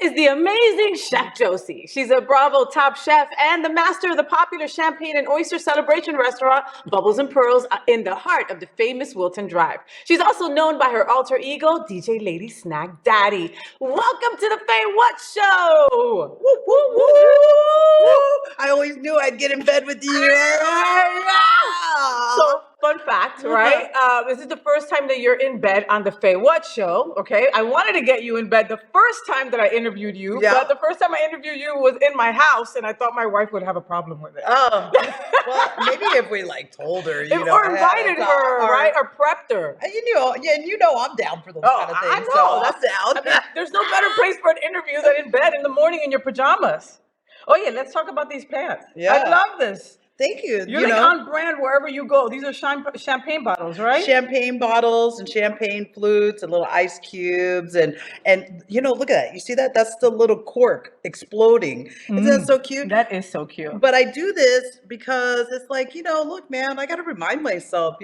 is the amazing Chef Josie. She's a Bravo top chef and the master of the popular champagne and oyster celebration restaurant, Bubbles and Pearls, in the heart of the famous Wilton Drive. She's also known by her alter ego, DJ Lady Snack Daddy. Welcome to the FayWhat Show! Woo, woo, woo, woo. I always knew I'd get in bed with you. So, fun fact, right? This is the first time that you're in bed on the FayWhat Show, okay? I wanted to get you in bed the first time that I interviewed you, but the first time I interviewed you was in my house, and I thought my wife would have a problem with it. Oh, well, maybe if we told her, or invited her, right? Or prepped her. You know I'm down for those kind of things. I know. So that's down. I mean, there's no better place for an interview than in bed in the morning in your pajamas. Oh yeah, let's talk about these pants. Yeah. I love this. Thank you. You're on brand wherever you go. These are champagne bottles, right? Champagne bottles and champagne flutes and little ice cubes and look at that. You see that? That's the little cork exploding. Isn't that so cute? That is so cute. But I do this because it's look, man, I got to remind myself,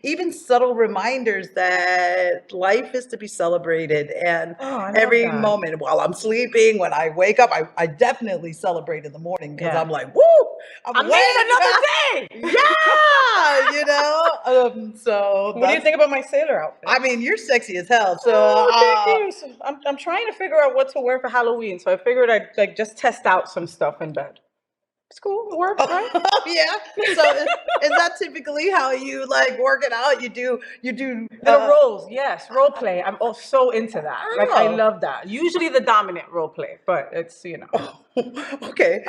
even subtle reminders that life is to be celebrated. And every moment while I'm sleeping, when I wake up, I definitely celebrate in the morning because I'm like, woo, I'm another day. So what do you think about my sailor outfit? I mean, you're sexy as hell. So thank you. So I'm trying to figure out what to wear for Halloween. So I figured I'd just test out some stuff in bed. It's cool. It works, right? Yeah. So is that typically how you work it out? You do the roles, yes, role play. I'm so into that. I love that. Usually the dominant role play, but it's okay.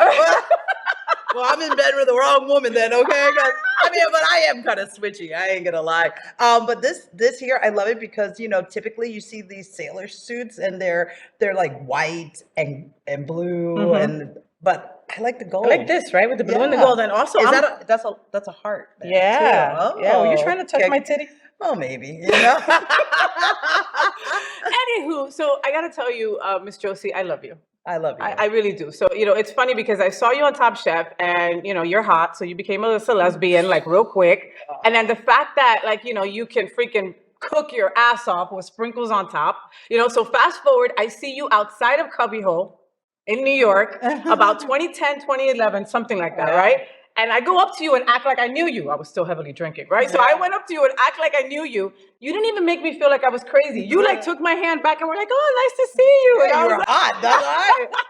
Well, I'm in bed with the wrong woman then, okay? But I am kind of switchy. I ain't gonna lie. But this here, I love it because typically you see these sailor suits and they're white and blue but I like the gold. I like this, right, with the blue and the gold, and also that's a heart. Yeah. Oh, yeah. Were you trying to touch my titty? Oh, maybe. Anywho, so I gotta tell you, Miss Josie, I love you. I love you. I really do. So, it's funny because I saw you on Top Chef and, you're hot. So you became a lesbian, real quick. And then the fact that, you can freaking cook your ass off with sprinkles on top. So fast forward, I see you outside of Cubbyhole in New York, about 2010, 2011, something like that, right? And I go up to you and act like I knew you. I was still heavily drinking, right? So I went up to you and act like I knew you. You didn't even make me feel like I was crazy. You took my hand back and were like, "Oh, nice to see you." Yeah, you were hot. That's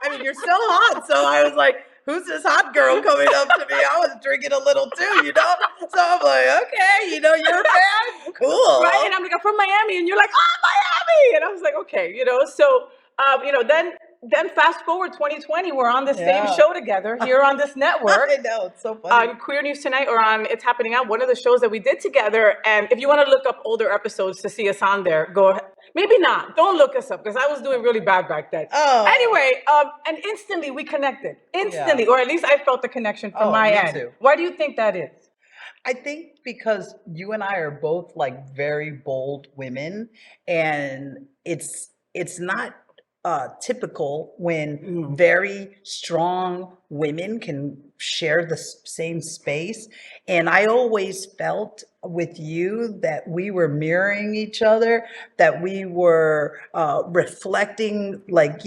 I mean, you're still hot. So I was like, "Who's this hot girl coming up to me?" I was drinking a little too, So I'm like, "Okay, you're a fan, cool." Right? And I'm like, "I'm from Miami," and you're like, "Oh, Miami," and I was like, "Okay," So, Then fast forward 2020, we're on the same show together here on this network. I know, it's so funny. On Queer News Tonight or on It's Happening Out, one of the shows that we did together. And if you want to look up older episodes to see us on there, go ahead. Maybe not. Don't look us up because I was doing really bad back then. Oh. Anyway, and instantly we connected. Instantly, or at least I felt the connection from my end. Too. Why do you think that is? I think because you and I are both very bold women, and it's not typical when very strong women can share the same space. And I always felt with you that we were mirroring each other, that we were reflecting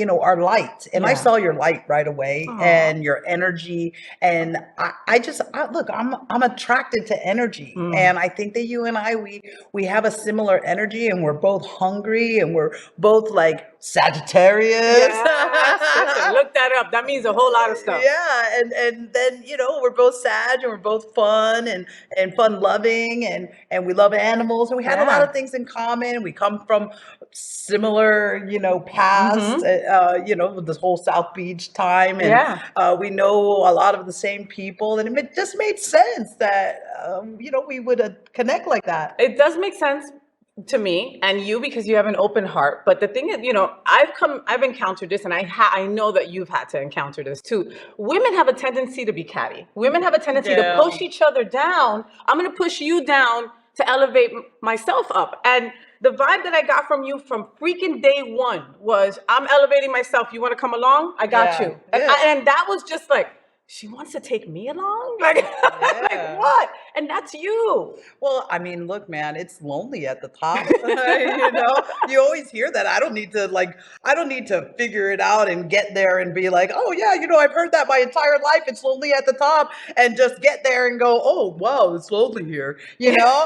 our light. And I saw your light right away. Aww. And your energy. And I'm attracted to energy. And I think that you and I, we have a similar energy, and we're both hungry, and we're both Sagittarius. Yes. Look that up. That means a whole lot of stuff. Yeah. And then, we're both Sag, and we're both fun and fun loving, and we love animals, and we had a lot of things in common. We come from similar, past, this whole South Beach time. And we know a lot of the same people, and it just made sense that, we would connect like that. It does make sense to me and you because you have an open heart. But the thing is, I've encountered this, and I know that you've had to encounter this too. Women have a tendency to be catty. Women have a tendency to push each other down. I'm going to push you down to elevate myself up. And the vibe that I got from you from freaking day one was, I'm elevating myself. You want to come along? I got you. And that was just she wants to take me along? Like, like Yeah. what? And that's you. Well, I mean, look, man, it's lonely at the top. You know, you always hear that. I don't need to figure it out and get there and be like, oh yeah, you know, I've heard that my entire life. It's lonely at the top, and just get there and go, oh wow, it's lonely here. You know,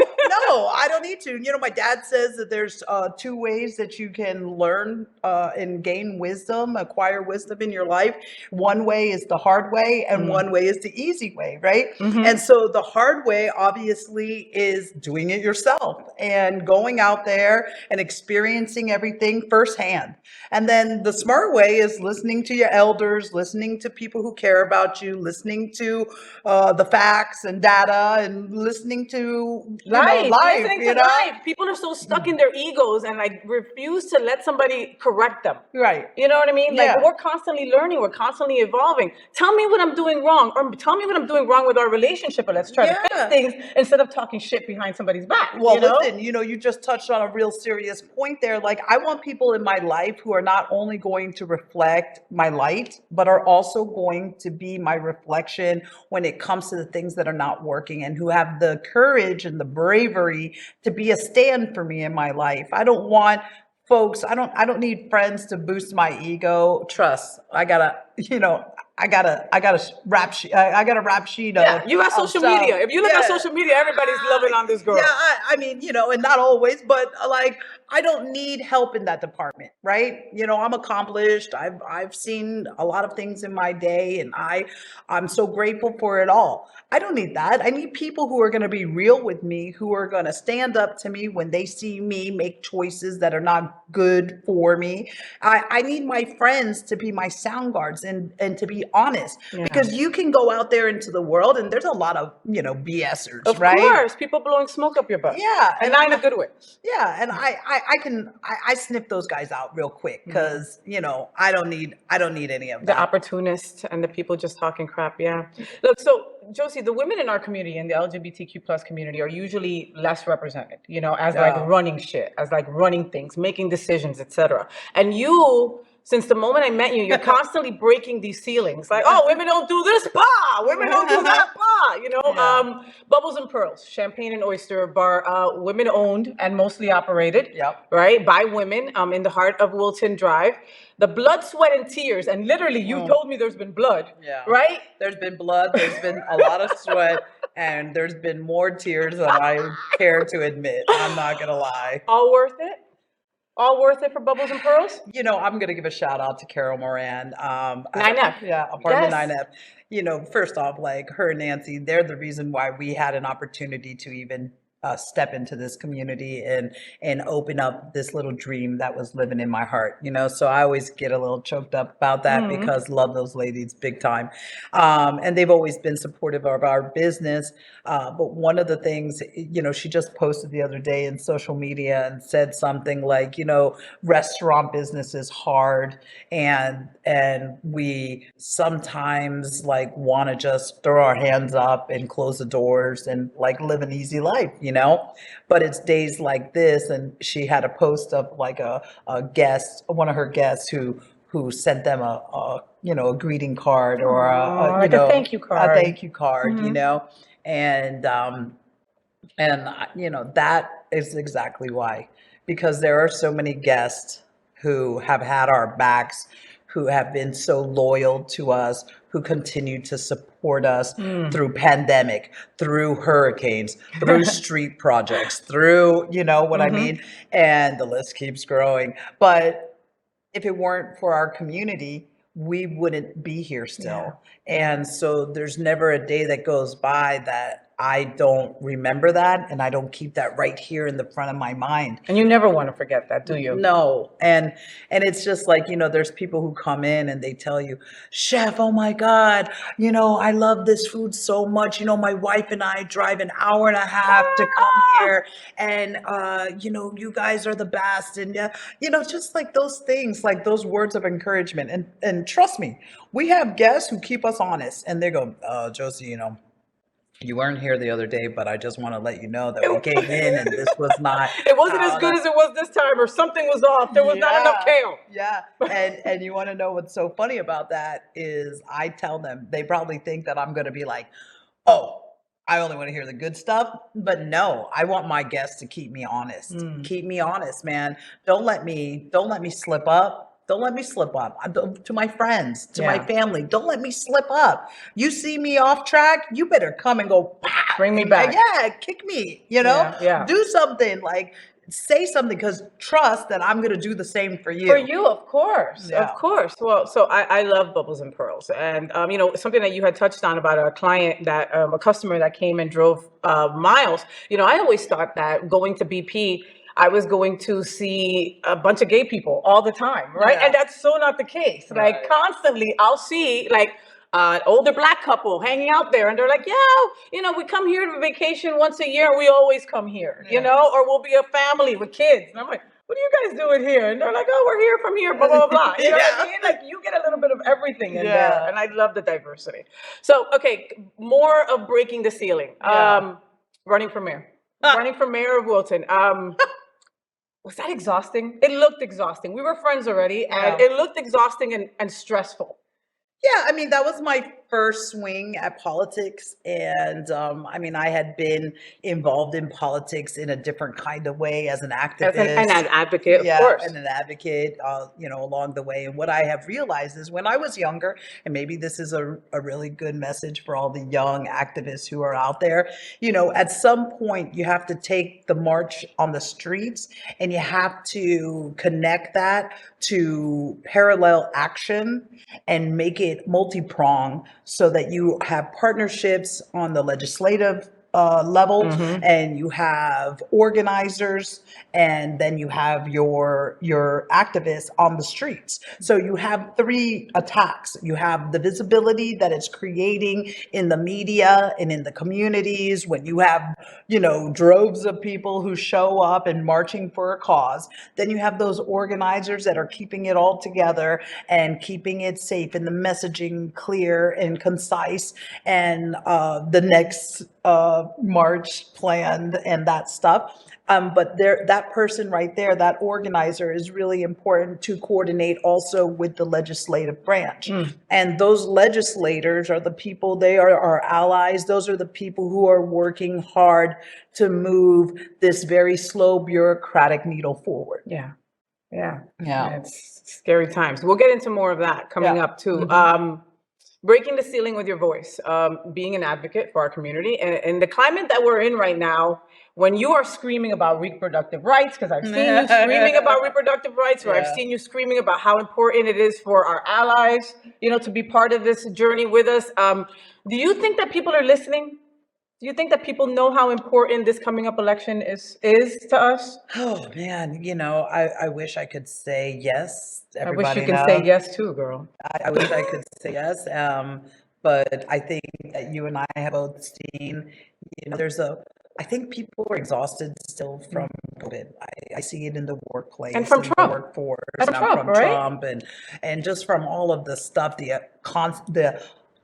no, I don't need to. You know, my dad says that there's two ways that you can learn and gain wisdom, acquire wisdom in your life. One way is the hard way, and one way is the easy way, right? And so the hard way, obviously, is doing it yourself and going out there and experiencing everything firsthand. And then the smart way is listening to your elders, listening to people who care about you, listening to the facts and data, and listening to life. Listening to life. People are so stuck in their egos and like refuse to let somebody correct them. Right. You know what I mean? Like Yeah. we're constantly learning, we're constantly evolving. Tell me what I'm doing wrong, or tell me what I'm doing wrong with our relationship, and let's try to fix things instead of talking shit behind somebody's back. Well, you know? listen, you know, you just touched on a real serious point there. Like, I want people in my life who are not only going to reflect my light, but are also going to be my reflection when it comes to the things that are not working, and who have the courage and the bravery to be a stand for me in my life. I don't want folks, I don't need friends to boost my ego. Trust, I gotta rap sheet. I got a rap sheet. Yeah, you got social media. If you look at social media, everybody's loving on this girl. Yeah, I mean, you know, and not always, but like, I don't need help in that department, right? You know, I'm accomplished. I've seen a lot of things in my day, and I'm so grateful for it all. I don't need that. I need people who are going to be real with me, who are going to stand up to me when they see me make choices that are not good for me. I need my friends to be my sound guards and to be honest, because you can go out there into the world and there's a lot of, you know, BSers, right? Of course, people blowing smoke up your butt. Yeah. And not in a good way. Yeah. And I sniff those guys out real quick, because, you know, I don't need any of that. The opportunists and the people just talking crap. Yeah. Look, so Josie, the women in our community, in the LGBTQ plus community, are usually less represented, you know, as like running shit, as like running things, making decisions, etc. And you, since the moment I met you, you're constantly breaking these ceilings. Like, oh, women don't do this, bah! Women don't do that, bah! You know, Bubbles and Pearls, Champagne and Oyster Bar, women owned and mostly operated, right, by women, in the heart of Wilton Drive. The blood, sweat, and tears, and literally, you told me there's been blood, right? There's been blood, there's been a lot of sweat, and there's been more tears than I care to admit. I'm not gonna lie. All worth it? All worth it for Bubbles and Pearls? You know, I'm gonna give a shout out to Carol Moran. 9F. Yeah, apartment 9F. You know, first off, like, her and Nancy, they're the reason why we had an opportunity to even step into this community and open up this little dream that was living in my heart, you know. So I always get a little choked up about that, because love those ladies big time. And they've always been supportive of our business. But one of the things, you know, she just posted the other day in social media and said something like, you know, restaurant business is hard, and we sometimes like want to just throw our hands up and close the doors and like live an easy life, you know. But it's days like this, and she had a post of like a guest, one of her guests who sent them a you know, a greeting card, or a thank you card, you know. And you know, that is exactly why, because there are so many guests who have had our backs, who have been so loyal to us, who continue to support us through pandemic, through hurricanes, through street projects, through, you know what I mean? And the list keeps growing. But if it weren't for our community, we wouldn't be here still. And so there's never a day that goes by that I don't remember that, and I don't keep that right here in the front of my mind. And you never want to forget that, do you? No. And it's just like, you know, there's people who come in and they tell you, chef, oh my God, you know, I love this food so much. You know, my wife and I drive an hour and a half to come here, and you know, you guys are the best. And you know, just like those things, like those words of encouragement. And trust me, we have guests who keep us honest, and they go, Josie, you know, You weren't here the other day, but I just want to let you know that we came in and this was not It wasn't as how good the as it was this time, or something was off. There was not enough yeah, kale. yeah. And you want to know what's so funny about that is I tell them, they probably think that I'm going to be like, oh, I only want to hear the good stuff. But no, I want my guests to keep me honest. Keep me honest, man. Don't let me slip up. Don't let me slip up. To my friends, to my Yeah. family, don't let me slip up. You see me off track, you better come and go, "Pow," Bring me and, back. yeah, kick me, Yeah. do something, like say something, because trust that I'm going to do the same for For you. you, of course, Yeah. of course. Well, so I love Bubbles and Pearls, and something that you had touched on about a client that a customer that came and drove miles. I always thought that going to BP, I was going to see a bunch of gay people all the time, right? Yeah. And that's so not the case. Like Right. constantly, I'll see like an older black couple hanging out there, and they're like, "Yeah, we come here to vacation once a year. We always come here, Yeah. or we'll be a family with kids." And I'm like, what are you guys doing here? And they're like, oh, we're here from here, blah, blah, blah. You know what I Yeah. mean? Like you get a little bit of everything in there. Yeah. And I love the diversity. So, okay, more of breaking the ceiling. Yeah. Running for mayor. Running for mayor of Wilton. Was that exhausting? It looked exhausting. We were friends already, and Yeah. it looked exhausting and stressful. Yeah, I mean, that was my first swing at politics. And I had been involved in politics in a different kind of way as an As an activist. advocate, of Yeah, course. and an advocate, along the way. And what I have realized is when I was younger, and maybe this is a really good message for all the young activists who are out there, at some point you have to take the march on the streets and you have to connect that to parallel action and make it multi-pronged so that you have partnerships on the legislative level, and you have organizers, and then you have your activists on the streets. So you have three attacks. You have the visibility that it's creating in the media and in the communities when you have droves of people who show up and marching for a cause. Then you have those organizers that are keeping it all together and keeping it safe and the messaging clear and concise, and the next march planned and that stuff. But that person right there, that organizer, is really important to coordinate also with the legislative branch. And those legislators are the people, they are our allies. Those are the people who are working hard to move this very slow bureaucratic needle forward. Yeah. Yeah. It's scary times. We'll get into more of that coming Yeah. up too. Breaking the ceiling with your voice, being an advocate for our community, and the climate that we're in right now, when you are screaming about reproductive rights, because I've seen you screaming about reproductive rights, or I've Yeah. seen you screaming about how important it is for our allies, to be part of this journey with us. Do you think that people are listening? Do you think that people know how important this coming up election is to us? Oh man, I wish I could say yes. I wish you Everybody can say knows. yes too, girl. I wish I could say yes. But I think that you and I have both seen, I think people are exhausted still from COVID. I see it in the workplace, And from in the Trump. workforce, And and Trump, from right? Trump, and just from all of the stuff, the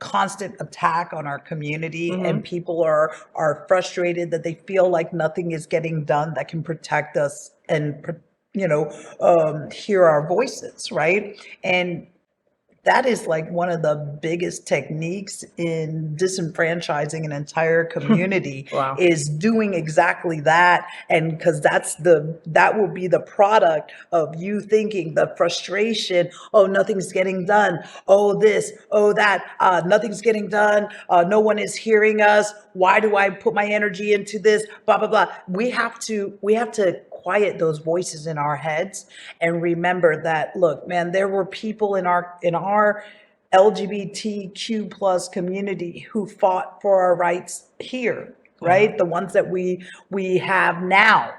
constant attack on our community, and people are frustrated that they feel like nothing is getting done that can protect us and hear our voices, right? And that is like one of the biggest techniques in disenfranchising an entire community. Wow. Is doing exactly that. And because that will be the product of you thinking the frustration, oh, nothing's getting done, oh this, oh that, nothing's getting done, no one is hearing us, why do I put my energy into this, blah blah blah. We have to quiet those voices in our heads and remember that, look, man, there were people in our LGBTQ plus community who fought for our rights here, right? The ones that we have now.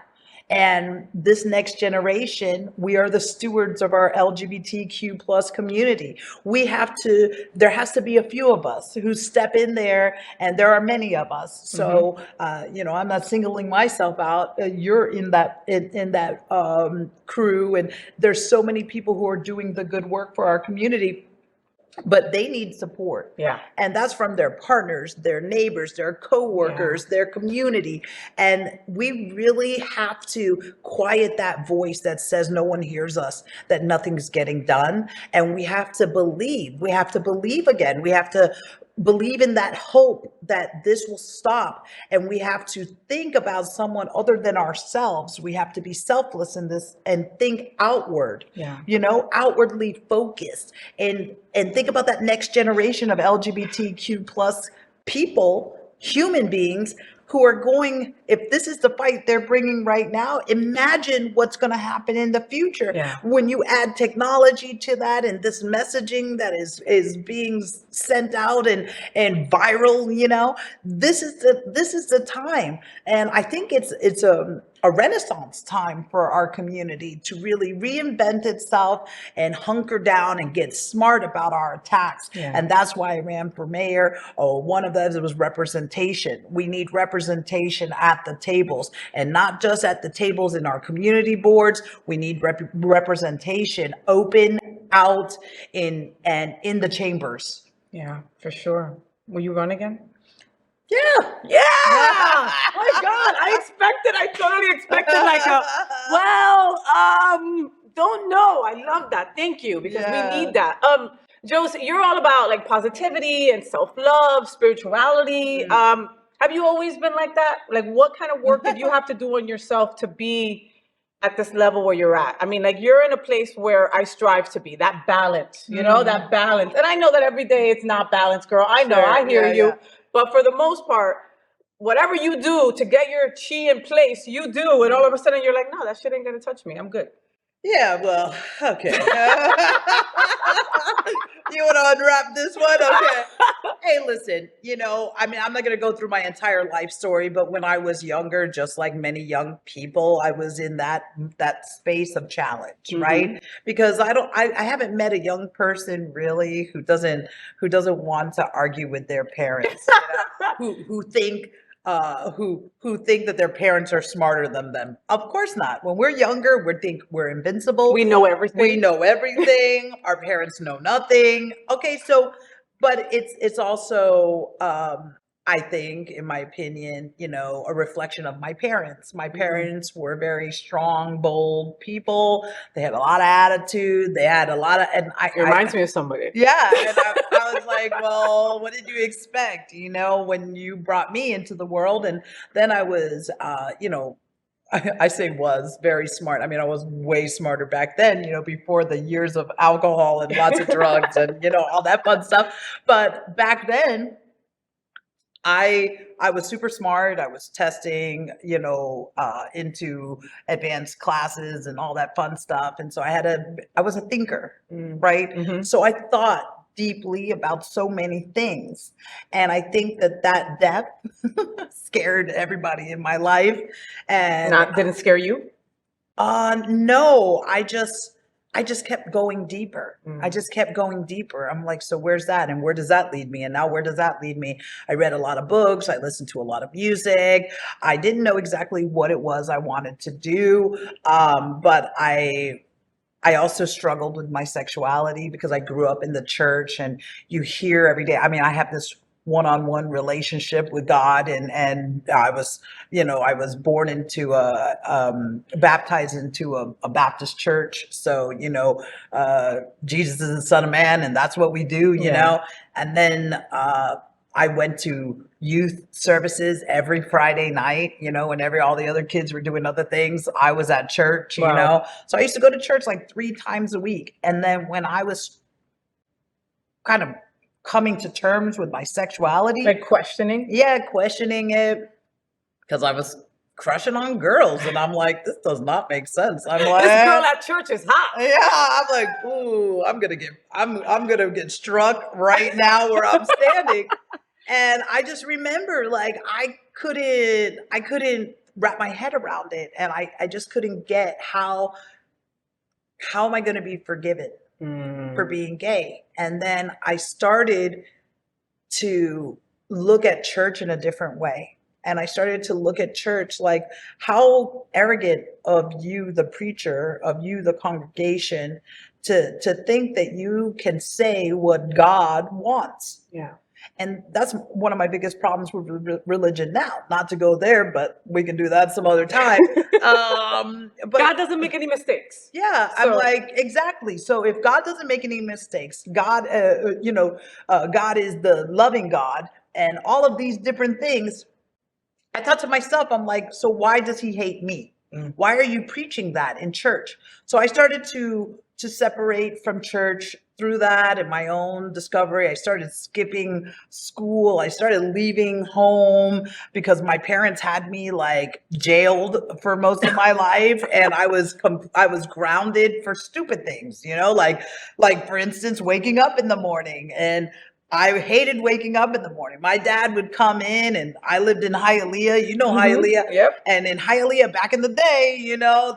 And this next generation, we are the stewards of our LGBTQ plus community. There has to be a few of us who step in there, and there are many of us. So, I'm not singling myself out. You're in that crew, and there's so many people who are doing the good work for our community. but they need support. Yeah. And that's from their partners, their neighbors, their coworkers, their community. And we really have to quiet that voice that says no one hears us, that nothing's getting done. And we have to believe. We have to believe again. We have to believe in that hope that this will stop. And we have to think about someone other than ourselves. We have to be selfless in this and think outward, outwardly focused, and think about that next generation of LGBTQ plus people, human beings who are going, if this is the fight they're bringing right now, imagine what's going to happen in the future when you add technology to that and this messaging that is being sent out and viral. This is the time, and I think it's a renaissance time for our community to really reinvent itself and hunker down and get smart about our attacks. And that's why I ran for mayor. One of those was representation. We need representation at the tables, and not just at the tables in our community boards. We need representation open out in the chambers. Yeah, for sure. Will you run again? Yeah. Oh my God, I totally expected don't know. I love that. Thank you, because we need that. Josie, you're all about like positivity and self-love, spirituality. Have you always been like that? Like, what kind of work did you have to do on yourself to be at this level where you're at? I mean, like, you're in a place where I strive to be, that balance, that balance. And I know that every day it's not balanced, girl. I know, I hear you. But for the most part, whatever you do to get your chi in place, you do. And all of a sudden you're like, no, that shit ain't gonna touch me. I'm good. Yeah, well, okay. You want to unwrap this one? Okay. Hey, listen, I'm not going to go through my entire life story, but when I was younger, just like many young people, I was in that space of challenge, right? Because I haven't met a young person really who doesn't want to argue with their parents, who think that their parents are smarter than them. Of course not. When we're younger, we think we're invincible. We know everything. We know everything. Our parents know nothing. Okay, so, but it's also, I think, in my opinion, a reflection of my parents. My parents were very strong, bold people. They had a lot of attitude. They had a lot of, and it reminds me of somebody. Yeah, and I was like, well, what did you expect? When you brought me into the world, and then I was, I say was very smart. I mean, I was way smarter back then, before the years of alcohol and lots of drugs and, all that fun stuff. But back then, I was super smart. I was testing, into advanced classes and all that fun stuff. And so I was a thinker, right? So I thought deeply about so many things. And I think that depth scared everybody in my life. And didn't scare you? No, I just kept going deeper. I just kept going deeper. I'm like, so where's that? And where does that lead me? And now where does that lead me? I read a lot of books. I listened to a lot of music. I didn't know exactly what it was I wanted to do. But I also struggled with my sexuality because I grew up in the church, and you hear every day. I mean, I have this one-on-one relationship with God, and I was, born into baptized into a Baptist church. So, Jesus is the Son of Man, and that's what we do, you know. And then I went to youth services every Friday night, when all the other kids were doing other things. I was at church, So I used to go to church like 3 times a week. And then when I was kind of coming to terms with my sexuality. Like questioning? Yeah, questioning it. Because I was crushing on girls. And I'm like, this does not make sense. I'm like, this girl at church is hot. Yeah, I'm like, ooh, I'm gonna get struck right now where I'm standing. And I just remember, like, I couldn't wrap my head around it. And I just couldn't get how am I going to be forgiven for being gay? And then I started to look at church in a different way. And I started to look at church like, how arrogant of you, the preacher, of you, the congregation, to think that you can say what God wants. Yeah. And that's one of my biggest problems with religion now. Not to go there, but we can do that some other time. But God doesn't make any mistakes. yeah, I'm So- like, exactly. So if God doesn't make any mistakes, God, God is the loving God, and all of these different things. I thought to myself, I'm like, so why does he hate me? Why are you preaching that in church? So I started to separate from church through that and my own discovery. I started skipping school. I started leaving home because my parents had me like jailed for most of my life, and I was grounded for stupid things, like for instance, waking up in the morning. And I hated waking up in the morning. My dad would come in, and I lived in Hialeah. You know Hialeah? Yep. And in Hialeah back in the day,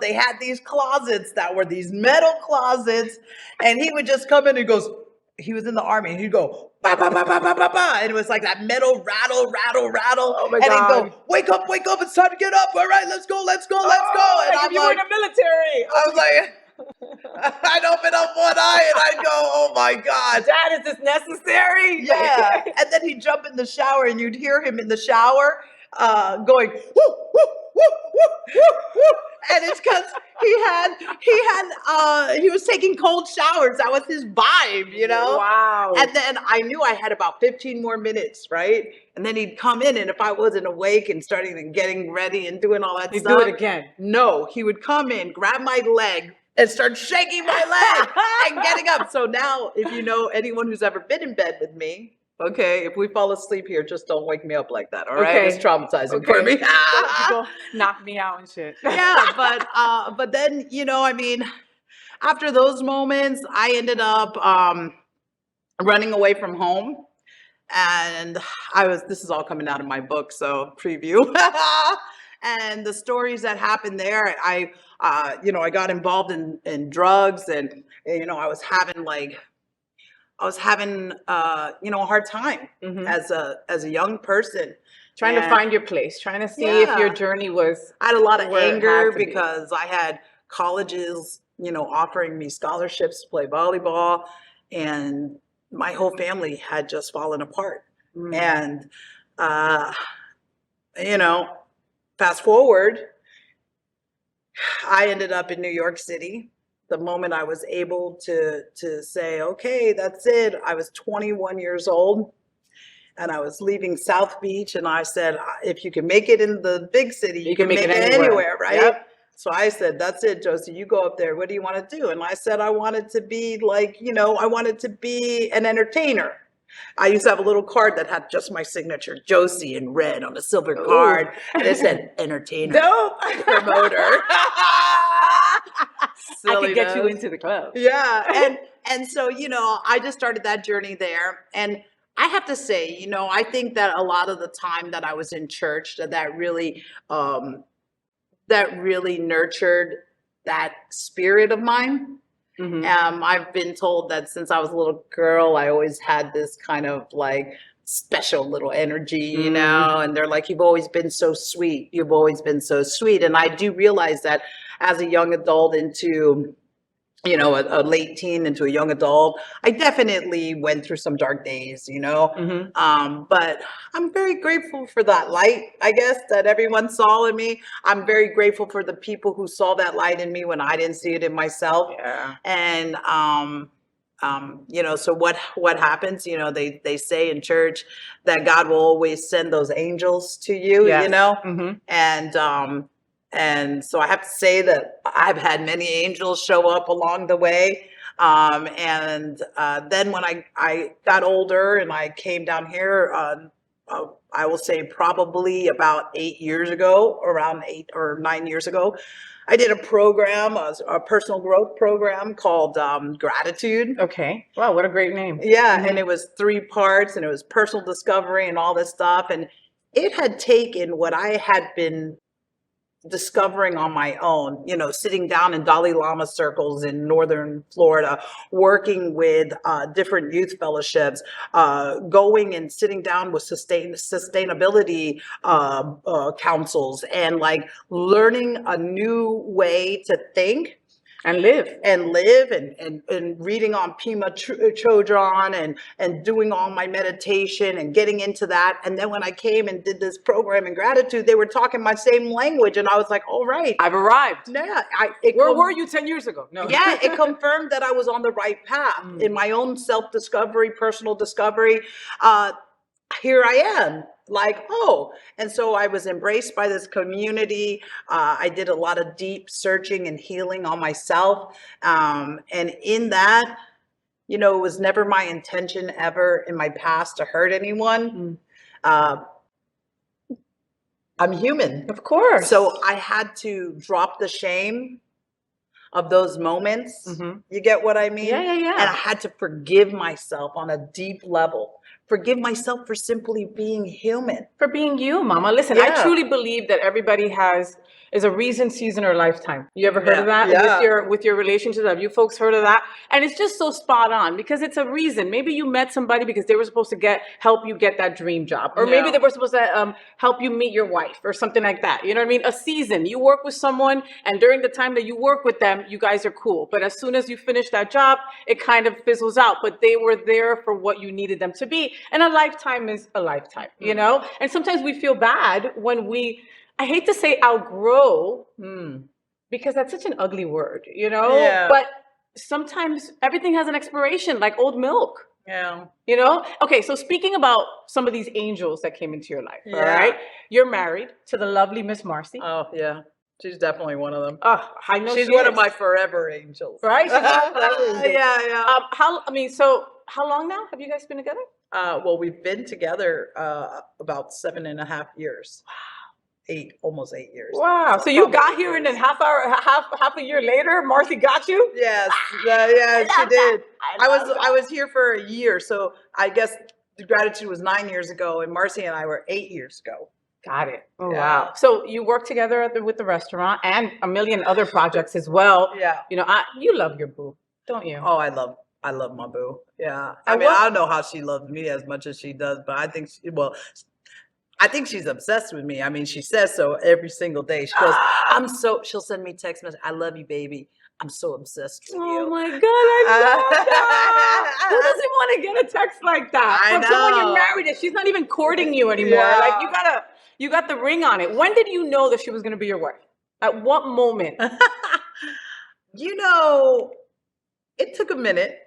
they had these closets that were these metal closets, and he would just come in and goes, he was in the army, and he'd go, ba, ba, ba, ba, ba, ba, ba, and it was like that metal rattle, rattle, rattle. Oh my and God. he'd go, wake up, it's time to get up. All right, let's go, let's go, let's go. Oh, And like I'm if you were in like, the military. I was like, I'd open up one eye and I'd go, oh my God. Dad, is this necessary? Yeah. And then he'd jump in the shower, and you'd hear him in the shower going, woo, woo, woo, woo, woo, woo. And it's because he was taking cold showers. That was his vibe, Wow. And then I knew I had about 15 more minutes, right? And then he'd come in, and if I wasn't awake and starting and getting ready and doing all that He'd stuff. do it again. No, he would come in, grab my leg, and start shaking my leg and getting up. So now, if you know anyone who's ever been in bed with me, okay, if we fall asleep here, just don't wake me up like that, all right? Okay. It's traumatizing for me. People knock me out and shit. Yeah, but then, after those moments, I ended up running away from home. And this is all coming out of my book, so preview. And the stories that happened there, I got involved in drugs, and, I was having a hard time as a young person. Trying to find your place, trying to see if your journey was. I had a lot of where it anger had to be. because I had colleges, offering me scholarships to play volleyball, and my whole family had just fallen apart. And, fast forward, I ended up in New York City. The moment I was able to say, okay, that's it. I was 21 years old, and I was leaving South Beach, and I said, if you can make it in the big city, you can make it anywhere, right? Yep. So I said, that's it, Josie, you go up there. What do you want to do? And I said, I wanted to be I wanted to be an entertainer. I used to have a little card that had just my signature, Josie, in red on a silver card. And it said, entertainer, Dope. promoter. I could get you into the club. Yeah. And so, I just started that journey there. And I have to say, I think that a lot of the time that I was in church, that really nurtured that spirit of mine. I've been told that since I was a little girl, I always had this kind of like special little energy, and they're like, you've always been so sweet. You've always been so sweet. And I do realize that as a young adult into, a late teen into a young adult, I definitely went through some dark days, but I'm very grateful for that light, I guess, that everyone saw in me. I'm very grateful for the people who saw that light in me when I didn't see it in myself. Yeah. And, so what happens, they say in church that God will always send those angels to you, and so I have to say that I've had many angels show up along the way. Then when I got older and I came down here, I will say probably about 8 years ago, around 8 or 9 years ago, I did a program, a personal growth program called Gratitude. Okay. Wow, what a great name. Yeah, and it was 3 parts, and it was personal discovery and all this stuff. And it had taken what I had been discovering on my own, sitting down in Dalai Lama circles in Northern Florida, working with different youth fellowships, going and sitting down with sustainability councils, and like learning a new way to think. And live. And reading on Pima Chodron and doing all my meditation and getting into that. And then when I came and did this program in gratitude, they were talking my same language. And I was like, all right. I've arrived. Yeah. Where were you 10 years ago? No. Yeah, it confirmed that I was on the right path in my own self-discovery, personal discovery. Here I am. Like, oh, and so I was embraced by this community. I did a lot of deep searching and healing on myself. And in that, it was never my intention ever in my past to hurt anyone. I'm human. Of course. So I had to drop the shame of those moments. You get what I mean? Yeah. And I had to forgive myself on a deep level. Forgive myself for simply being human. For being you, Mama. Listen, I truly believe that everybody is a reason, season, or lifetime. You ever heard of that? Yeah. With your relationships? Have you folks heard of that? And it's just so spot on because it's a reason. Maybe you met somebody because they were supposed to help you get that dream job. Or maybe they were supposed to help you meet your wife or something like that. You know what I mean? A season. You work with someone and during the time that you work with them, you guys are cool. But as soon as you finish that job, it kind of fizzles out. But they were there for what you needed them to be. And a lifetime is a lifetime, And sometimes we feel bad when I hate to say outgrow, because that's such an ugly word, Yeah. But sometimes everything has an expiration, like old milk. Yeah. Okay, so speaking about some of these angels that came into your life, all right? You're married to the lovely Miss Marcy. Oh, yeah. She's definitely one of them. I know she's one of my forever angels. Right? She's one forever angel. Yeah. How long now have you guys been together? Well, we've been together about 7.5 years. Almost 8 years. Wow. So you got here and then half a year later, Marcy got you? Yes. She did. I was here for a year. So I guess the gratitude was 9 years ago and Marcy and I were 8 years ago. Got it. Oh, yeah. Wow. So you work together with the restaurant and a million other projects as well. Yeah. You love your boo, don't you? Oh, I love my boo. Yeah. I don't know how she loves me as much as she does, but I think she's obsessed with me. I mean, she says so every single day. She goes, she'll send me text message. I love you, baby. I'm so obsessed with you. Oh my God, I love that. Who doesn't want to get a text like that? I know. Someone you're married to, she's not even courting you anymore. Yeah. Like you got the ring on it. When did you know that she was going to be your wife? At what moment? It took a minute.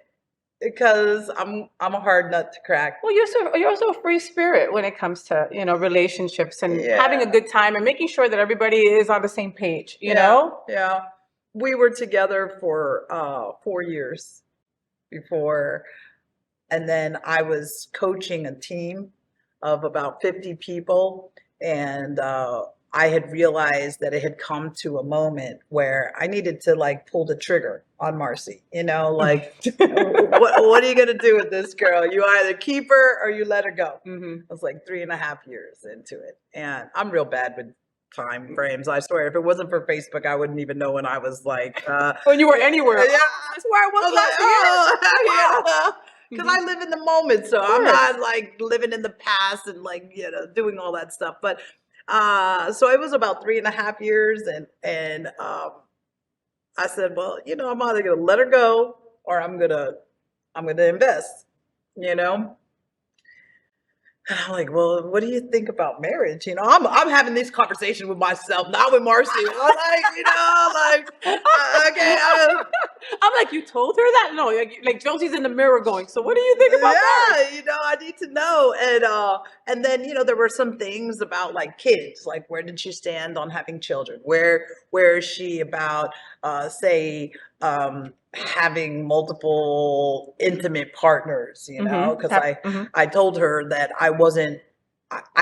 Because I'm a hard nut to crack. Well, you're also a free spirit when it comes to relationships and having a good time and making sure that everybody is on the same page. You know? Yeah. We were together for 4 years before, and then I was coaching a team of about 50 people, and I had realized that it had come to a moment where I needed to pull the trigger on Marcy, what are you going to do with this girl? You either keep her or you let her go. I was 3.5 years into it. And I'm real bad with time frames. I swear, if it wasn't for Facebook, I wouldn't even know when I was when you were anywhere. Yeah. That's where I was last year. Because I live in the moment. So I'm not living in the past and doing all that stuff. But so it was about 3.5 years, and I said, well, I'm either gonna let her go or I'm gonna invest, And I'm like, well, what do you think about marriage? I'm having this conversation with myself, not with Marcy. I'm okay. I'm like, you told her that? No, like Josie's in the mirror going, so what do you think about marriage? I need to know. And then, there were some things about kids, where did she stand on having children? Where is she about, having multiple intimate partners, because I told her that I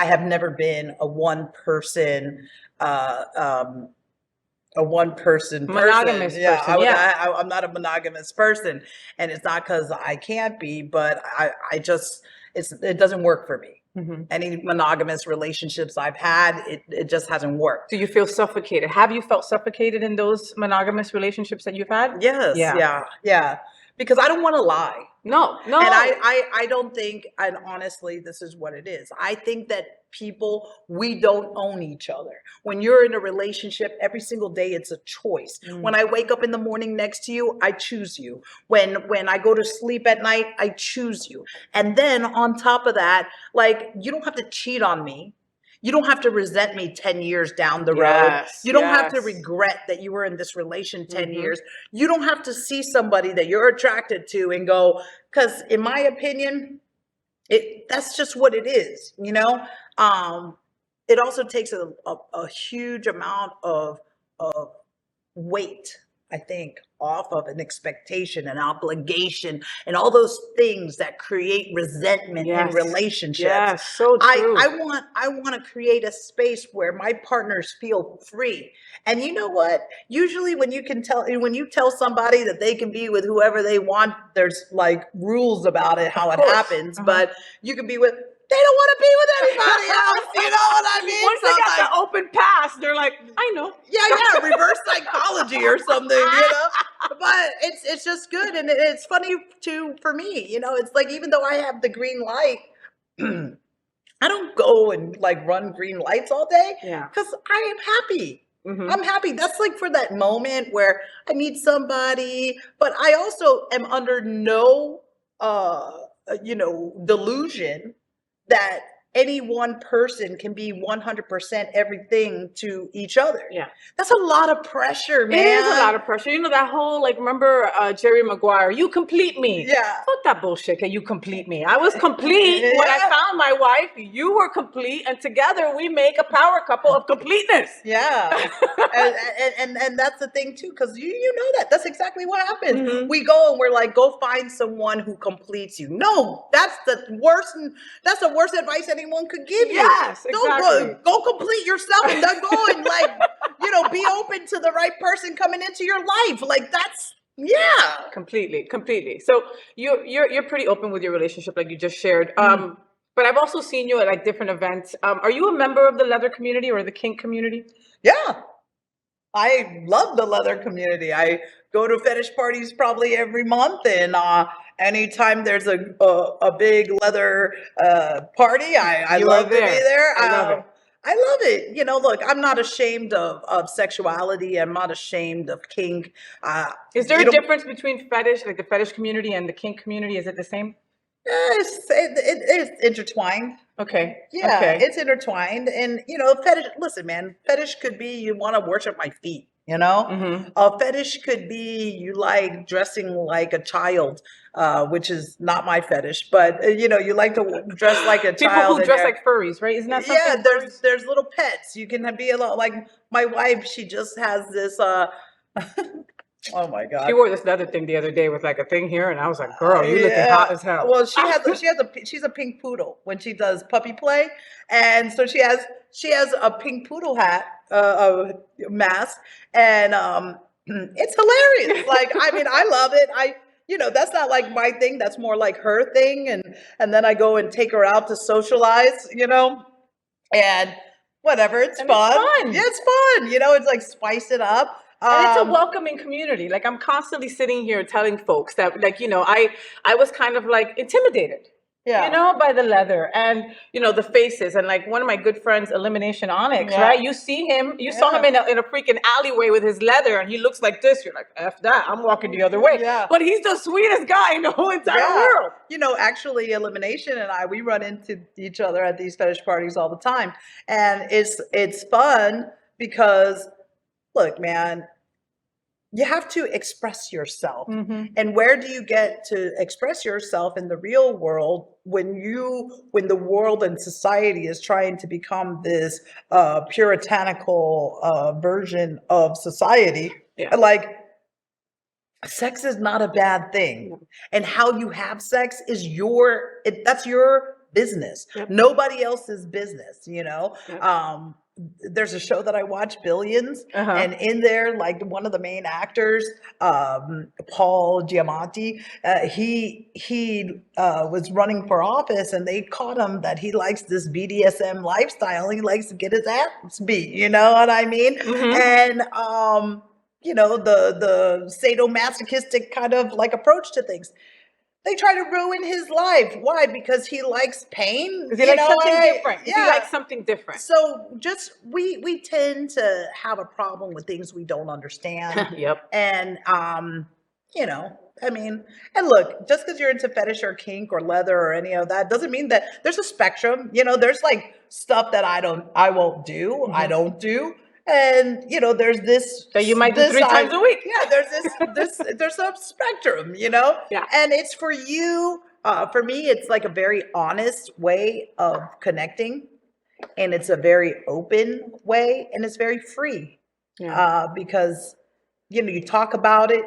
have never been a one person monogamous person. I'm not a monogamous person, and it's not because I can't be, but it doesn't work for me. Any monogamous relationships I've had, it just hasn't worked. Do you feel suffocated? Have you felt suffocated in those monogamous relationships that you've had? Yes. Yeah. Because I don't want to lie. No. And I don't think, and honestly, this is what it is. I think that people, we don't own each other. When you're in a relationship, every single day it's a choice. When I wake up in the morning next to you, I choose you. When I go to sleep at night, I choose you. And then on top of that, like, you don't have to cheat on me. You don't have to resent me 10 years down the road. Yes, You don't have to yes. regret that you were in this relation 10 years. You don't have to see somebody that you're attracted to and go, because in my opinion, that's just what it is, you know? It also takes a huge amount of weight, I think, off of an expectation, an obligation, and all those things that create resentment in relationships. Yes, so true. I want to create a space where my partners feel free. And you know what? Usually when you tell somebody that they can be with whoever they want, there's like rules about it, how it happens, but you can be with, they don't want to be with anybody else. You know what I mean? Once they got the open pass, they're like, I know. Yeah, reverse psychology or something, you know? But it's just good. And it's funny too for me, you know, it's like, even though I have the green light, I don't go and like run green lights all day because I am happy. I'm happy. That's like for that moment where I meet somebody, but I also am under no, delusion that any one person can be 100% everything to each other. Yeah. That's a lot of pressure, man. It is a lot of pressure. You know, that whole, like, remember Jerry Maguire, you complete me. Yeah. Fuck that bullshit, can you complete me? I was complete when I found my wife. You were complete. And together we make a power couple of completeness. Yeah. and that's the thing too, because you know that. That's exactly what happens. We go and we're like, go find someone who completes you. No, that's the worst advice anyone could give you. Yes, exactly. Go complete yourself and then go and like, be open to the right person coming into your life. Like that's completely. So you're pretty open with your relationship, like you just shared. But I've also seen you at like different events. Are you a member of the leather community or the kink community? Yeah. I love the leather community. I go to fetish parties probably every month, and anytime there's a big leather party, I love to be there. I love it. I love it. You know, look, I'm not ashamed of sexuality. I'm not ashamed of kink. Is there a difference between fetish, like the fetish community and the kink community? Is it the same? It's intertwined. Okay. Yeah, okay. It's intertwined. And, fetish, listen, man, fetish could be you want to worship my feet, you know? A fetish could be you like dressing like a child, which is not my fetish, but, you like to dress like a child. People who dress like furries, right? Isn't that something? Yeah, there's little pets. You can be a lot like my wife, she just has this, oh my God! She wore this leather thing the other day with like a thing here, and I was like, "Girl, you looking hot as hell." Well, she's a pink poodle when she does puppy play, and so she has a pink poodle hat, mask, and it's hilarious. Like, I mean, I love it. That's not like my thing. That's more like her thing, and then I go and take her out to socialize. And whatever, it's fun. Yeah, it's fun. It's like spice it up. And it's a welcoming community. Like, I'm constantly sitting here telling folks that, like, I was kind of like intimidated, by the leather and, the faces. And like one of my good friends, Elimination Onyx, right? You see him, you saw him in a freaking alleyway with his leather and he looks like this. You're like, F that, I'm walking the other way. Yeah. But he's the sweetest guy in the whole entire world. Actually, Elimination and we run into each other at these fetish parties all the time. And it's fun because, look, man, you have to express yourself. And where do you get to express yourself in the real world when the world and society is trying to become this puritanical version of society? Like, sex is not a bad thing. And how you have sex is that's your business. Nobody else's business, There's a show that I watch, Billions, and in there, like one of the main actors, Paul Giamatti, he was running for office, and they caught him that he likes this BDSM lifestyle. He likes to get his ass beat. You know what I mean? And the sadomasochistic kind of like approach to things. they try to ruin his life. Why? Because he likes pain. Because he likes something different. He likes something different. So just we tend to have a problem with things we don't understand. Yep. And you know, I mean, and look, just because you're into fetish or kink or leather or any of that doesn't mean that there's a spectrum. You know, there's like stuff that I won't do. I don't do. And you know, there's this that you might do 3 times a week. Yeah, there's a spectrum, you know? Yeah. And it's for you, for me, it's like a very honest way of connecting. And it's a very open way, and it's very free. Yeah. Because you know, you talk about it,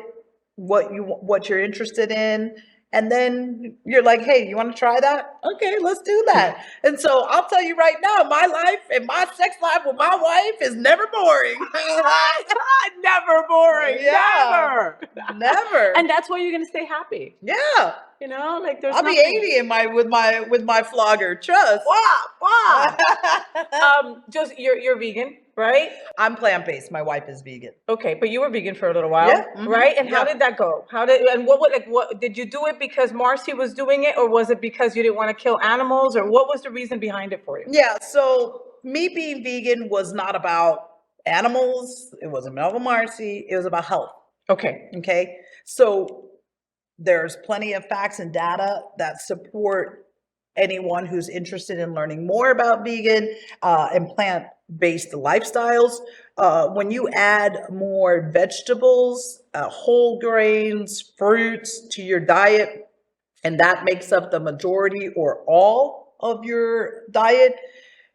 what you're interested in, and then you're like, hey, you want to try that? Okay, let's do that. And so I'll tell you right now, my life and my sex life with my wife is never boring. Never boring. Yeah. Never. And that's why you're gonna stay happy. Yeah. You know, like there's I'll be 80 with my flogger. Trust. Wow. Just you're vegan, right? I'm plant-based. My wife is vegan. Okay, but you were vegan for a little while, Yeah, right? And how did that go? What did you do it because Marcy was doing it, or was it because you didn't want to kill animals, or what was the reason behind it for you? Yeah, so me being vegan was not about animals. It wasn't about Marcy. It was about health. Okay. Okay. So there's plenty of facts and data that support anyone who's interested in learning more about vegan and plant-based lifestyles. When you add more vegetables, whole grains, fruits to your diet, and that makes up the majority or all of your diet,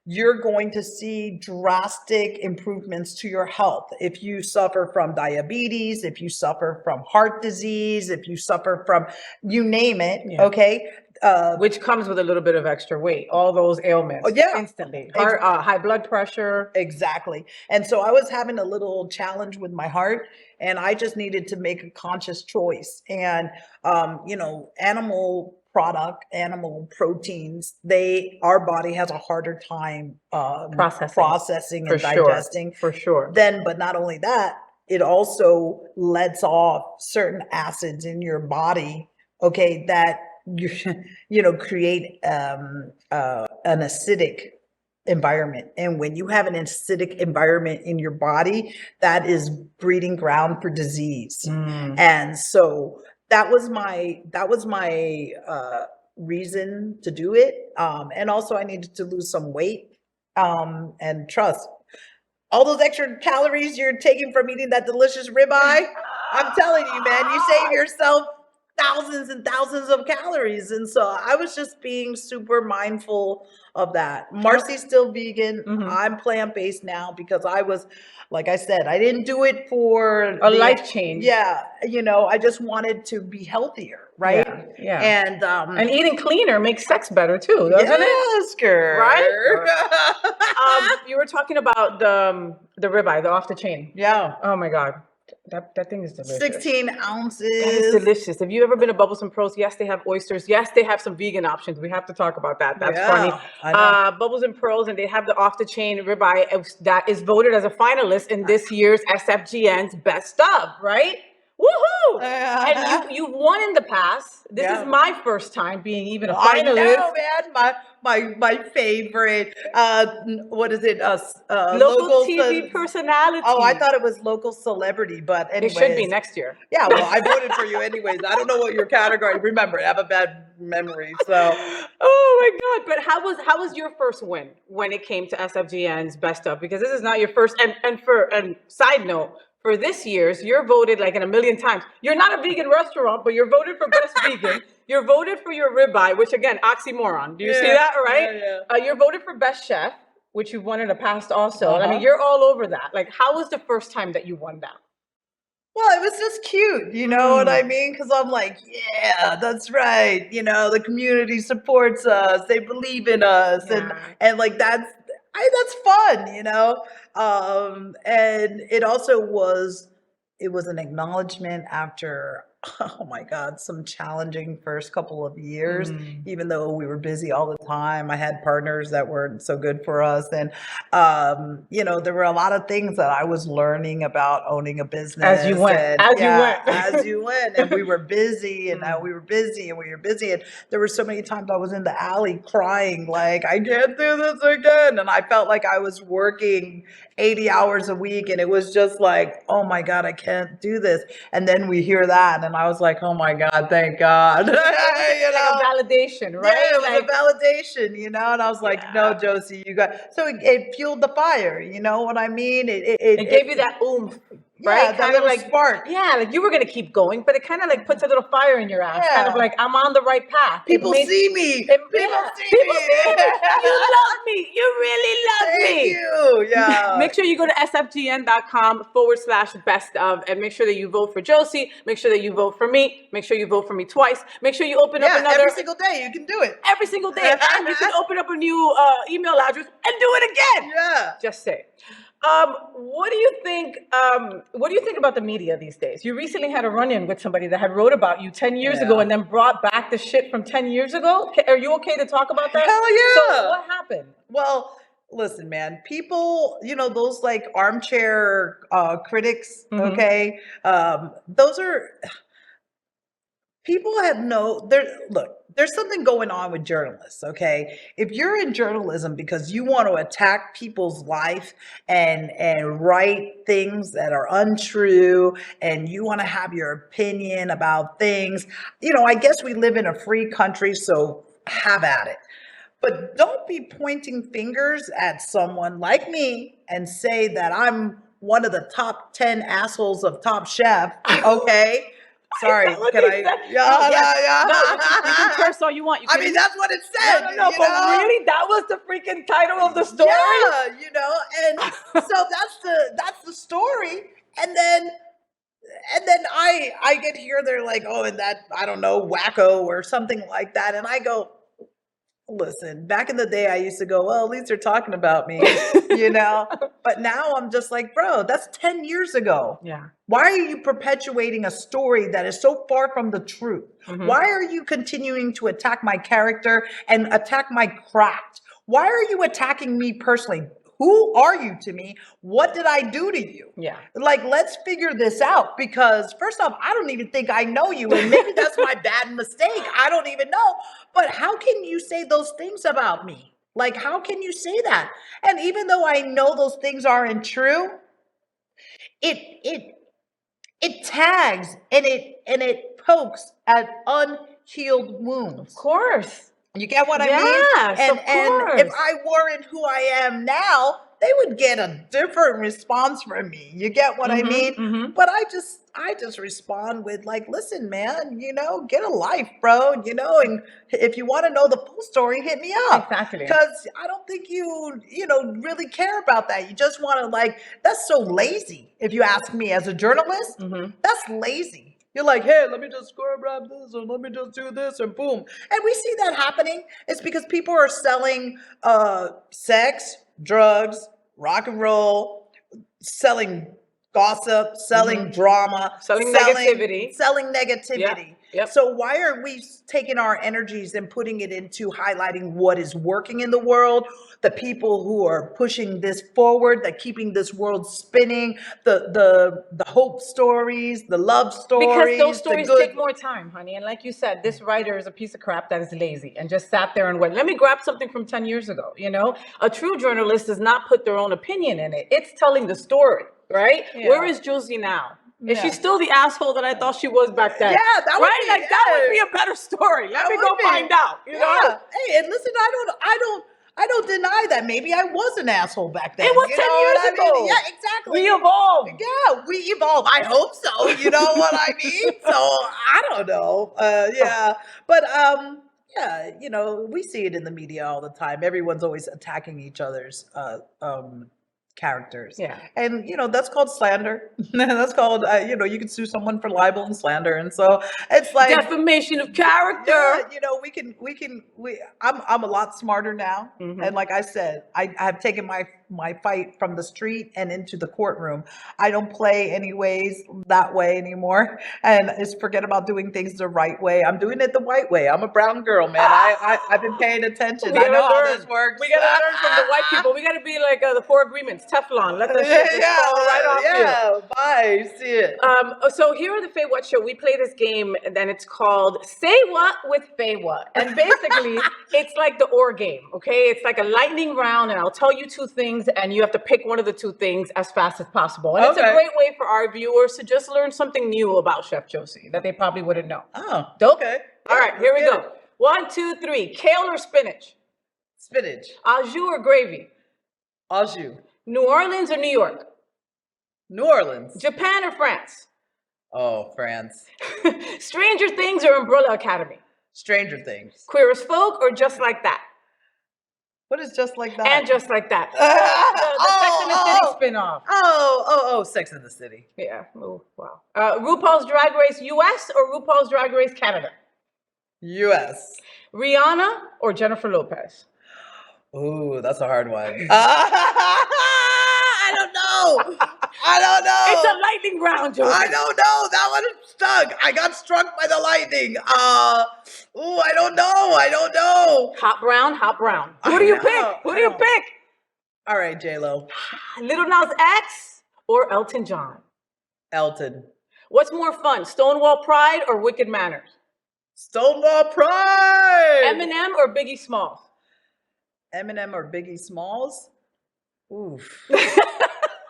you're going to see drastic improvements to your health. If you suffer from diabetes, if you suffer from heart disease, if you suffer from, you name it, okay? Which comes with a little bit of extra weight, all those ailments instantly. Heart, high blood pressure. Exactly. And so I was having a little challenge with my heart, and I just needed to make a conscious choice. And, you know, animal proteins, our body has a harder time processing and digesting. For sure. But not only that, it also lets off certain acids in your body, okay, that you know, create an acidic environment. And when you have an acidic environment in your body, that is breeding ground for disease. And so that was my reason to do it. And also I needed to lose some weight. And trust, all those extra calories you're taking from eating that delicious ribeye, I'm telling you, man, you save yourself thousands and thousands of calories. And so I was just being super mindful of that. Marcy's still vegan. I'm plant-based now because I was, like I said, I didn't do it for a life change. Yeah. You know, I just wanted to be healthier. Right. Yeah. And eating cleaner makes sex better too, doesn't it? Yes, girl. Right? You were talking about the ribeye, the off the chain. Yeah. Oh my God. That thing is delicious. 16 ounces. That is delicious. Have you ever been to Bubbles and Pros? Yes, they have oysters. Yes, they have some vegan options. We have to talk about that. That's funny. Bubbles and Pros, and they have the off the chain ribeye that is voted as a finalist in this year's SFGN's Best Of, right? Woohoo! And you've won in the past. This is my first time being even a finalist. I know, man. My favorite, what is it? Local TV personality. Oh, I thought it was local celebrity, but anyways. It should be next year. Yeah, well, I voted for you anyways. I don't know what your category. Remember, I have a bad memory, so. Oh my God! But how was your first win when it came to SFGN's Best Of? Because this is not your first. And side note, for this year's, you're voted like in a million times. You're not a vegan restaurant, but you're voted for best vegan. You're voted for your ribeye, which again, oxymoron. Do you see that, right? Yeah. You're voted for best chef, which you've won in the past also. I mean, you're all over that. Like, how was the first time that you won that? Well, it was just cute, you know what I mean? Because I'm like, yeah, that's right. You know, the community supports us. They believe in us. And like, that's fun, you know? And it also was an acknowledgement after oh my God, some challenging first couple of years, Mm. even though we were busy all the time. I had partners that weren't so good for us. And, there were a lot of things that I was learning about owning a business. As you went, And as you yeah, went. as you went. And we were busy and now Mm. we were busy and we were busy. And there were so many times I was in the alley crying, like, I can't do this again. And I felt like I was working 80 hours a week. And it was just like, oh my God, I can't do this. And then we hear that, and I was like, "Oh my God, thank God!" It was like a validation, right? Yeah, it was Like, a validation, and I was like, "No, yeah. Josie, you got." So it fueled the fire. You know what I mean? It gave you that oomph, right? Yeah, that Kind of little like, spark. yeah, like you were gonna keep going, but it kind of like puts a little fire in your ass. Kind of Yeah. like I'm on the right path. People see me. People yeah, see people me. see me. You love me. You really love Thank me. you. Yeah. Make sure you go to sfgn.com/best of and make sure that you vote for Josie. Make sure that you vote for me. Make sure you vote for me twice. Make sure you open up another every single day you can do it. every single day, and you can open up a new email address and do it again. Yeah. Just say. What do you think? What do you think about the media these days? You recently had a run-in with somebody that had wrote about you 10 years ago Yeah. and then brought back the shit from 10 years ago. Are you okay to talk about that? Hell yeah. So what happened? Well, listen, man, people, those like armchair critics, Mhm. okay? Those are people have look, there's something going on with journalists, okay? If you're in journalism because you want to attack people's life and write things that are untrue and you want to have your opinion about things, I guess we live in a free country, so have at it. But don't be pointing fingers at someone like me and say that I'm one of the top 10 assholes of Top Chef, okay? Sorry, Is that what can they I? said? Yeah, No, yes. yeah. No, you can curse all you want. You I can, mean, that's what it said. no, you but know? really, that was the freaking title of the story. Yeah, and so that's the story. And then I get here, they're like, oh, and that, I don't know, wacko or something like that. And I go, listen, back in the day, I used to go, well, at least they're talking about me, But now I'm just like, bro, that's 10 years ago. Yeah. Why are you perpetuating a story that is so far from the truth? Mhm. Why are you continuing to attack my character and attack my craft? Why are you attacking me personally? Who are you to me? What did I do to you? Yeah. Like, let's figure this out, because first off, I don't even think I know you. And maybe that's my bad mistake. I don't even know. But how can you say those things about me? Like, how can you say that? And even though I know those things aren't true, it tags and it pokes at unhealed wounds. Of course. You get what I mean? Yes, of And if course. I weren't who I am now, they would get a different response from me. You get what I Mhm, mean? mhm. But I just respond with like, listen, man, get a life, bro, and if you want to know the full story, hit me up. Exactly. Because I don't think really care about that. You just want to that's so lazy. If you ask me as a journalist, Mhm. that's lazy. You're like, hey, let me just grab this and let me just do this and boom. And we see that happening. It's because people are selling sex, drugs, rock and roll, selling gossip, selling drama, Selling negativity. selling negativity. Yep. So why aren't we taking our energies and putting it into highlighting what is working in the world, the people who are pushing this forward, that keeping this world spinning, the hope stories, the love stories, Because those stories the good. take more time, honey. And like you said, this writer is a piece of crap that is lazy and just sat there and went, let me grab something from 10 years ago. A true journalist does not put their own opinion in it. It's telling the story, right? Yeah. Where is Josie now? Is she Yeah. still the asshole that I thought she was back then? Yeah, that would be- that would be a better story. Let That me go would be. find out. Yeah. Hey, and listen, I don't deny that maybe I was an asshole back then. It was You 10 know years what I mean? ago. Yeah, exactly. We evolved. Yeah, we evolve. I hope so. You know what I mean? So I don't know. Yeah, but yeah, we see it in the media all the time. Everyone's always attacking each other's characters. Yeah. And that's called slander. That's called you can sue someone for libel and slander. And so it's like Defamation of character. yeah, I'm a lot smarter now. Mhm. And like I said, I have taken my fight from the street and into the courtroom. I don't play anyways that way anymore, and just forget about doing things the right way. I'm doing it the white way. I'm a brown girl, man. I've been paying attention. I know how this works. We gotta learn from the white people. We gotta be like the Four Agreements, Teflon. Let the shit just fall right off you. Yeah, bye. See it. So here on the FayWhat show, we play this game, and then it's called Say What with FayWhat. And basically, it's like the OR game, okay? It's like a lightning round, and I'll tell you two things, and you have to pick one of the two things as fast as possible. And it's a great way for our viewers to just learn something new about Chef Josie that they probably wouldn't know. Oh, dope. Okay. All right, here we go. 1, 2, 3. Kale or spinach? Spinach. Au jus or gravy? Au jus. New Orleans or New York? New Orleans. Japan or France? Oh, France. Stranger Things or Umbrella Academy? Stranger Things. Queer as Folk or Just Like That? What is Just Like That? And Just Like That. The Sex and the City spinoff. Oh, Sex and the City. Yeah. Oh, wow. RuPaul's Drag Race US or RuPaul's Drag Race Canada? US. Rihanna or Jennifer Lopez? Ooh, that's a hard one. I don't know. It's a lightning round, Josie. I don't know. That one is stuck. I got struck by the lightning. I don't know. Hot brown, hot brown. Who do you pick? Who do you pick? All right, J-Lo. Little Nas X or Elton John? Elton. What's more fun, Stonewall Pride or Wicked Manners? Stonewall Pride. Eminem or Biggie Smalls? Eminem or Biggie Smalls? Oof.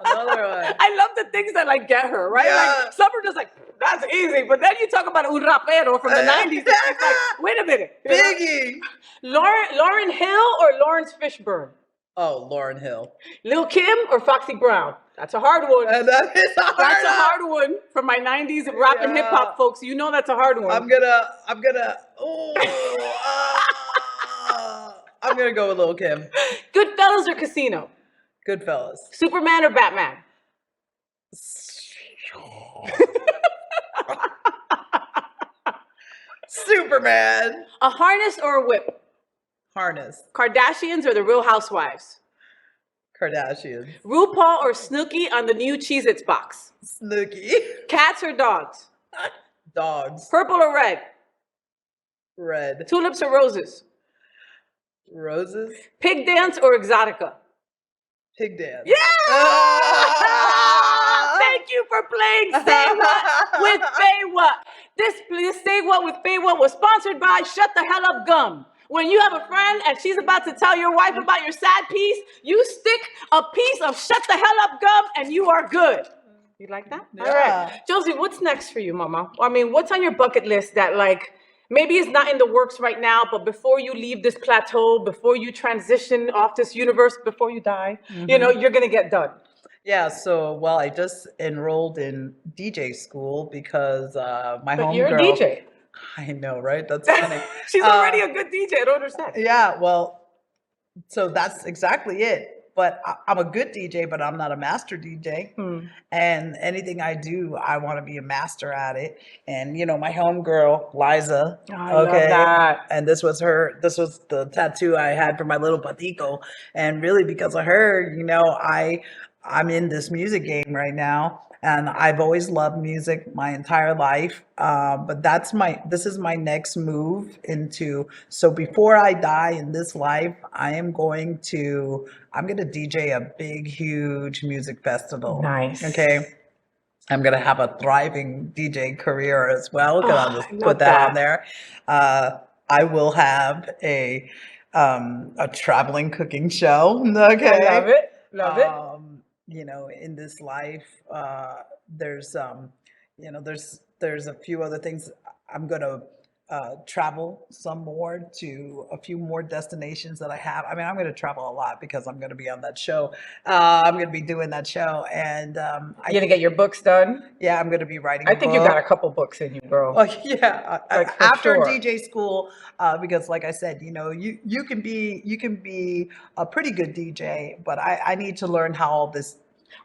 Another one. I love the things that like get her, right? Yeah. Like some are just like, that's easy. But then you talk about un rapero from the 90s. And it's like, wait a minute. Biggie. Lauren Hill or Lawrence Fishburne? Oh, Lauryn Hill. Lil Kim or Foxy Brown? That's a hard one. That is a hard one from my 90s rap and hip hop folks. You know that's a hard one. I'm gonna go with Lil Kim. Goodfellas or Casino? Goodfellas. Superman or Batman? Superman. A harness or a whip? Harness. Kardashians or the Real Housewives? Kardashians. RuPaul or Snooki on the new Cheez-Its box? Snooki. Cats or dogs? Dogs. Purple or red? Red. Tulips or roses? Roses. Pig dance or exotica? Pig dance. Yeah! Thank you for playing Say What with FayWhat. This Say What with FayWhat was sponsored by Shut the Hell Up Gum. When you have a friend and she's about to tell your wife about your sad piece, you stick a piece of Shut the Hell Up Gum and you are good. You like that? Yeah. All right. Josie, what's next for you, mama? I mean, what's on your bucket list that like, maybe it's not in the works right now, but before you leave this plateau, before you transition off this universe, before you die, you know, you're going to get done. Yeah, so, well, I just enrolled in DJ school because my homegirl... You're a DJ. I know, right? That's funny. She's already a good DJ. I don't understand. Yeah, well, so that's exactly it. But I'm a good DJ, but I'm not a master DJ. And anything I do, I want to be a master at it. And, you know, my homegirl, Liza. Oh, I love that. And this was the tattoo I had for my little patico. And really because of her, you know, I'm in this music game right now. And I've always loved music my entire life. But this is my next move into, so before I die in this life, I'm going to DJ a big, huge music festival. Nice. Okay. I'm going to have a thriving DJ career as well. Because I'll just put that on there. I will have a traveling cooking show. Okay. I love it. Love it. You know, in this life, there's a few other things. I'm going to travel some more to a few more destinations that I have. I mean, I'm going to travel a lot because I'm going to be on that show. I'm going to be doing that show. And you're going to get your books done? Yeah, I'm going to be writing I think you got a couple books in you, girl. Yeah, like after sure. DJ school, because like I said, you know, you can be a pretty good DJ, but I need to learn how all this.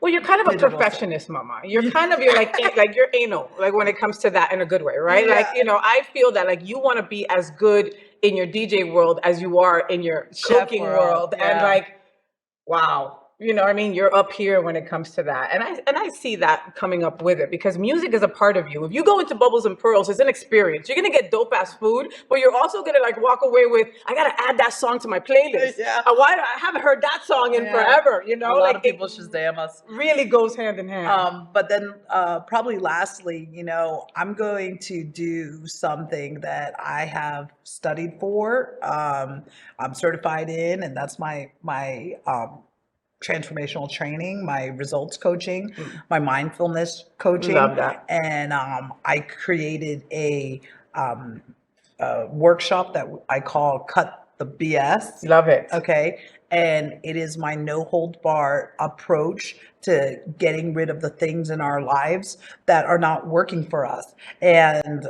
Well, you're kind of a perfectionist, mama. You're like you're anal, like when it comes to that in a good way, right? Yeah. Like, you know, I feel that like you want to be as good in your DJ world as you are in your cooking world. Yeah. And like, wow. You know what I mean? You're up here when it comes to that. And I see that coming up with it because music is a part of you. If you go into Bubbles and Pearls, it's an experience. You're going to get dope ass food, but you're also going to like walk away with, I got to add that song to my playlist. Yeah. I haven't heard that song in forever, you know? A lot like of people Shazam us. Really goes hand in hand. But then probably lastly, you know, I'm going to do something that I have studied for. I'm certified in, and that's my transformational training, my results coaching, my mindfulness coaching. Love that. And I created a workshop that I call Cut the BS. Love it. Okay. And it is my no hold bar approach to getting rid of the things in our lives that are not working for us. And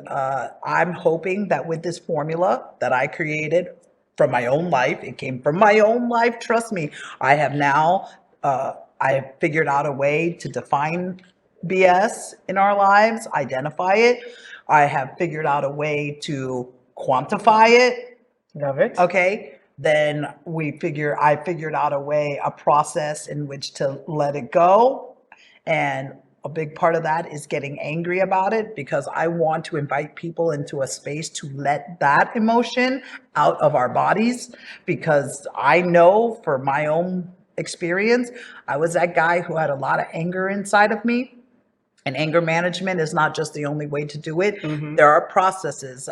I'm hoping that with this formula that I created from my own life, it came from my own life, trust me, I have now, I have figured out a way to define BS in our lives, identify it. I have figured out a way to quantify it. Love it. Okay. Then I figured out a process in which to let it go. And a big part of that is getting angry about it, because I want to invite people into a space to let that emotion out of our bodies, because I know for my own experience, I was that guy who had a lot of anger inside of me. And anger management is not just the only way to do it. Mm-hmm. There are processes,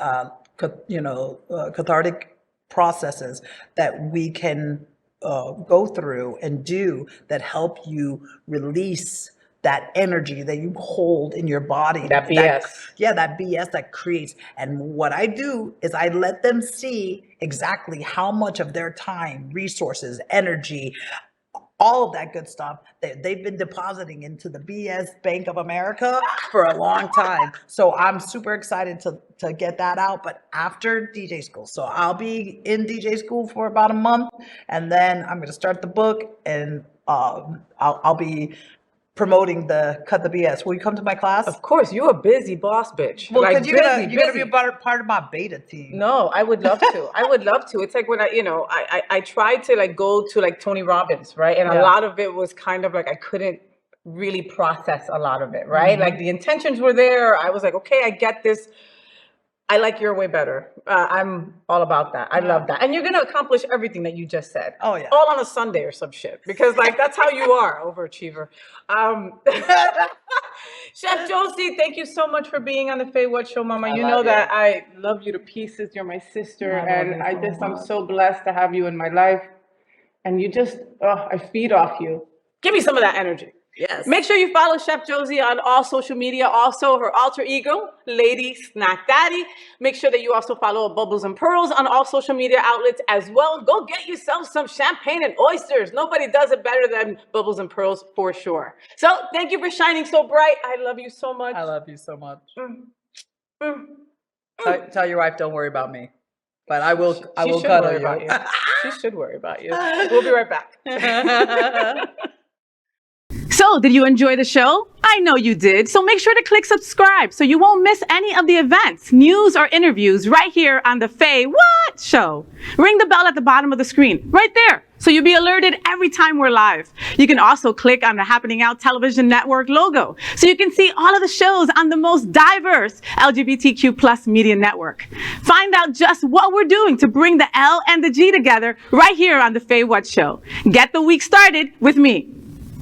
cathartic processes that we can go through and do that help you release that energy that you hold in your body. That BS. That BS that creates. And what I do is I let them see exactly how much of their time, resources, energy, all of that good stuff they've been depositing into the BS Bank of America for a long time. So I'm super excited to get that out, but after DJ school. So I'll be in DJ school for about a month, and then I'm going to start the book, and I'll be promoting the Cut the BS. Will you come to my class? Of course, you're a busy boss bitch. Well, like, you're gonna be a part of my beta team. No, I would love to. I would love to. It's like when I tried to like go to like Tony Robbins, right? And a lot of it was kind of like I couldn't really process a lot of it, right? Mm-hmm. Like the intentions were there. I was like, okay, I get this. I like your way better. I'm all about that. I love that. And you're going to accomplish everything that you just said. Oh, yeah. All on a Sunday or some shit. Because, like, that's how you are, overachiever. Chef Josie, thank you so much for being on the FayWhat Show, Mama. You know that I love you to pieces. You're my sister. And I'm so blessed to have you in my life. And you just, I feed off you. Give me some of that energy. Yes. Make sure you follow Chef Josie on all social media. Also, her alter ego, Lady Snack Daddy. Make sure that you also follow Bubbles and Pearls on all social media outlets as well. Go get yourself some champagne and oysters. Nobody does it better than Bubbles and Pearls for sure. So thank you for shining so bright. I love you so much. I love you so much. Tell your wife, don't worry about me. But I will cuddle you. She should worry about you. We'll be right back. So, did you enjoy the show? I know you did. So make sure to click subscribe so you won't miss any of the events, news, or interviews right here on the FayWhat Show. Ring the bell at the bottom of the screen, right there, so you'll be alerted every time we're live. You can also click on the Happening Out Television Network logo so you can see all of the shows on the most diverse LGBTQ plus media network. Find out just what we're doing to bring the L and the G together right here on the FayWhat Show. Get the week started with me.